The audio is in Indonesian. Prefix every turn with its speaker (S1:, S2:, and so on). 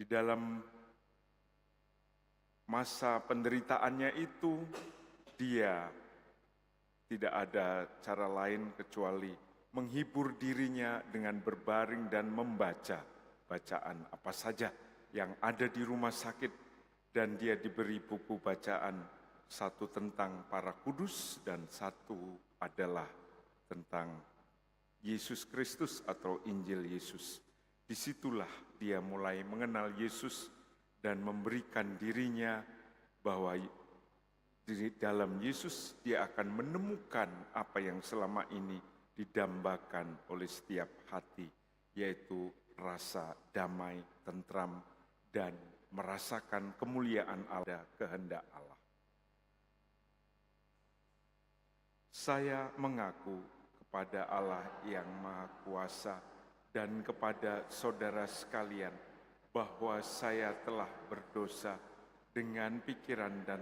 S1: Di dalam masa penderitaannya itu, dia tidak ada cara lain kecuali menghibur dirinya dengan berbaring dan membaca bacaan apa saja yang ada di rumah sakit, dan dia diberi buku bacaan, satu tentang para kudus dan satu adalah tentang Yesus Kristus atau Injil Yesus. Disitulah dia mulai mengenal Yesus dan memberikan dirinya bahwa di dalam Yesus dia akan menemukan apa yang selama ini didambakan oleh setiap hati, yaitu rasa damai, tentram, dan merasakan kemuliaan Allah, kehendak Allah. Saya mengaku kepada Allah yang Maha Kuasa dan kepada saudara sekalian bahwa saya telah berdosa dengan pikiran dan